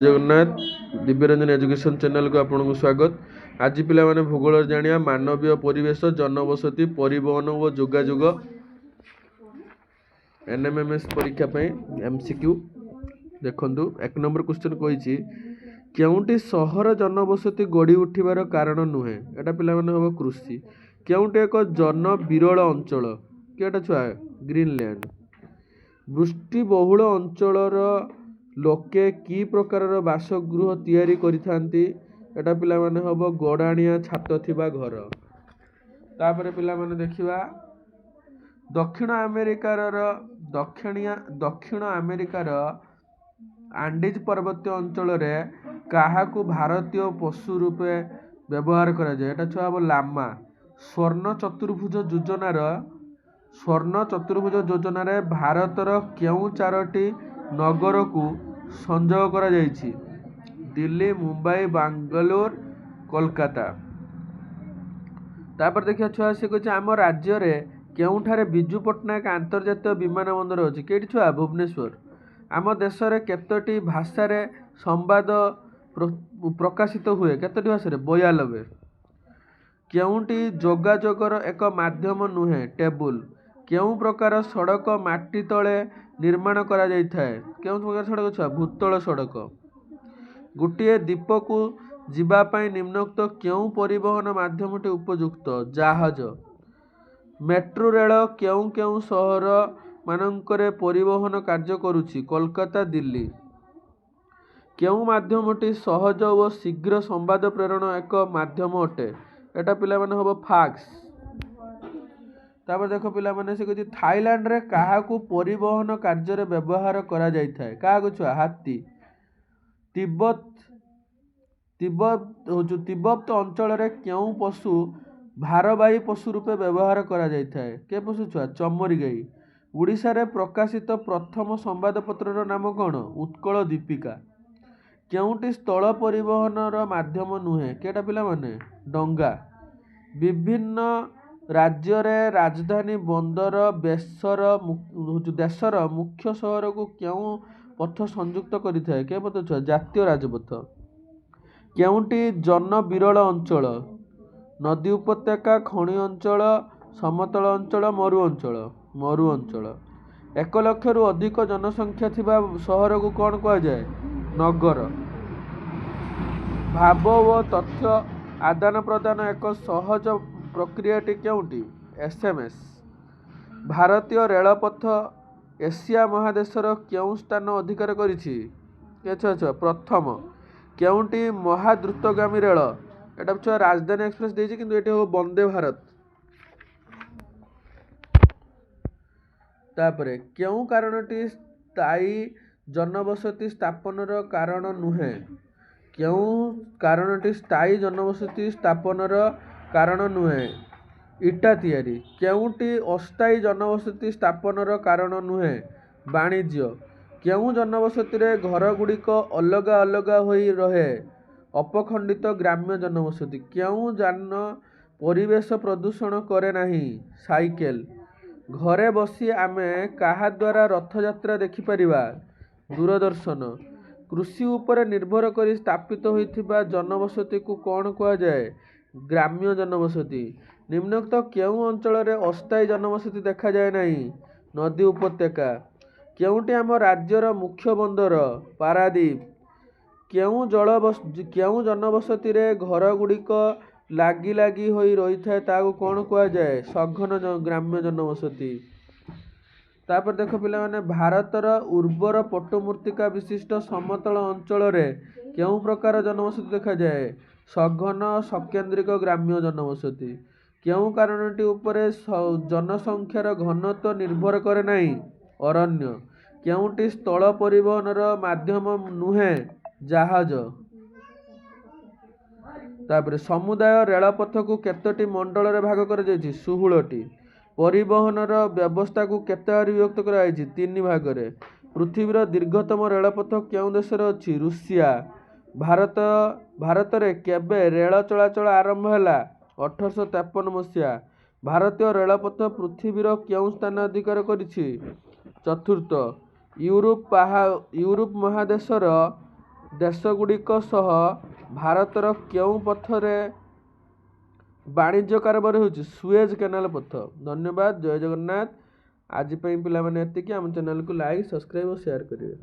Jagannath Divyaranjan education channel को आपको स्वागत। आज पिला भूगोल जानिया मानवीय परिवेश जनबसति परिवहन और जोगाजोग एनएमएमएस परीक्षा एमसीक्यू देखु। 1 नंबर क्वेश्चन कही केउंटी सहर जनबसति गढ़ी उठिबार कारण नुहे। एटा पिला हम कृषि। केउंटी एक जन विरल अंचल केटा छुआ ग्रीनलैंड। वृष्टिबहुल अंचलर लोके की प्रकार बासगृह तैयारी करिथांती। एटा पिला माने हबो गड़ाणिया छात थिबा घर। तापरे पिला माने देखिबा दक्षिण अमेरिकार आंडीज पर्वतीय अंचल रे काहाकू भारतीय पशु रूपे व्यवहार करा जाय। एटा छुआ हबो लामा। स्वर्ण चतुर्भुज योजन भारतर केउ 4टी नगर को संयोग करा जायछि। दिल्ली, मुंबई, बांगालोर, कोलकाता। तापर देखिया छुआ से कह आम राज्य रे केउठारे बिजू पट्टनायक अंतर्जातीय विमान बंदर अछि। केटी छुआ भुवनेश्वर। आम देश रे केतोटी भाषा रे संवाद प्रकाशित हुए। केतोटी भाषा रे 92। केउटी जोगाजोगर एक माध्यम नुहे टेबुल। केउ प्रकार सड़क माटी तले निर्माण करा जायथाय। केउ प्रकार सड़क छुआ भूतल सड़क। गोटे द्वीप को जीवा पाई निम्नोक्त केउ परिवहन माध्यमटी उपयुक्त। जहाज। मेट्रो रेल केउ केउ सहर मानकरे परिवहन कार्य करुछि। कोलकाता, दिल्ली। केउ माध्यमटी सहज और शीघ्र संवाद प्रेरण एक माध्यम अटे। एटा पिला माने हबो फाक्स। तापर देखो पिला माने से कहछि थाईलैंड रे काहाकू परिवहन कार्य रे व्यवहार करा जायथाय। काहाकू छुआ हाथी। तिब्बत अंचल रे केउ पशु भारवाही पशु रूपे व्यवहार करा जायथाय। के पशु छुआ चमरी गाई। उड़ीसा रे प्रकाशित प्रथम संवादपत्र नाम कौन? उत्कल दीपिका। केउटी स्थल परिवहन माध्यम नुहे। केटा पिला माने डंगा। विभिन्न राज्य रे राजधानी बंदर देशर मुख्य सहर को केउ पथ संयुक्त करिथाय। के पथ छुआ जातीय राजपथ। केउटी जन विरल अंचल। नदी उपत्यका, खनि अंचल, समतल अंचल, मरु अंचल। 1 लाख रु अधिक जनसंख्या थिबा सहर को कौन कहा जाए? नगर। भाव व तथ्य आदान प्रदान एक सहज प्रक्रियाटी केउटी? एसएमएस। भारतीय रेलपथ एशिया महादेशर केउ स्थान अधिकार करिछि? प्रथम। केउटी महाद्रुतगामी रेल? एटा छुआ राजधानी एक्सप्रेस देछि किंतु एटी हो वंदे भारत। तापरे केउ कारणटी स्थायी जनबसति स्थापनर कारण नुहे। केउ कारणटी स्थायी जनबसति स्थापनर कारण नुहे। इटा तियारी। केउटी अस्थायी जनबसति स्थापनर कारण नुहे। वाणिज्य। केउ जनबसति रे घर गुड़िक अलगा अलगा होई रहे। अपखंडित ग्राम्य जनबसति। केउ जान परिवेश प्रदूषण करे नाही। साइकेल। घरे बसी आमे काहा द्वारा रथयात्रा देखि परिबा? दूरदर्शन। कृषि उपरे निर्भर करी स्थापित होइथिबा जनबसति को कौन कहा जाए? ग्राम्य जनबसति। निम्नोक्त केउ अंचल रे अस्थायी जनबसति देखा जाए नाही? नदी उपत्यका। केउटी आम राज्यर मुख्य बंदर? पारादीप। केउ जनबसति रे घर गुड़िक लागी लागी होई रही थाए ताको कौन कहा जाए? सघन ग्राम्य जनबसति। तापर देखो पिला माने भारतर उर्वर पट्टमूर्तिका विशिष्ट समतल अंचल रे केउ प्रकार जनबसति देखा जाए? सघन सकेंद्रिक ग्राम्य जनबसति। केउ कारणटी उपरे जनसंख्यार घनत्व निर्भर करे नाही? अरण्य। केउटी स्थल परिवहनर माध्यम नुहे? जहाज। तापर समुदाय रेलपथ को केतोटी मंडल रे भाग कर जायछि? 16टी। परिवहनर व्यवस्था को केते भाग विभक्त करा जायछि? 3 भाग रे। पृथ्वीर दीर्घतम रेलपथ केउ देश रे अछि? रूसिया। भारत रे केबे रेल चलाचल आरंभ हैला? 1853 मसिया। भारतीय रेलपथ पृथ्वीर केउ स्थान अधिकार करिछि? चतुर्थ। यूरोप महादेशर ଦେଶଗୁଡ଼ିକ ସହ ଭାରତର କେଉଁ ପଥରେ ବାଣିଜ୍ୟ କାରବାର ହେଉଛି? ସୁଏଜ କେନାଲ ପଥ। ଧନ୍ୟବାଦ। ଜୟ ଜଗନ୍ନାଥ। ଆଜି ପାଇଁ ପିଲାମାନେ ଏତିକି। ଆମ ଚ୍ୟାନେଲକୁ ଲାଇକ୍, ସବସ୍କ୍ରାଇବ୍ ଓ ସେୟାର କରିବେ।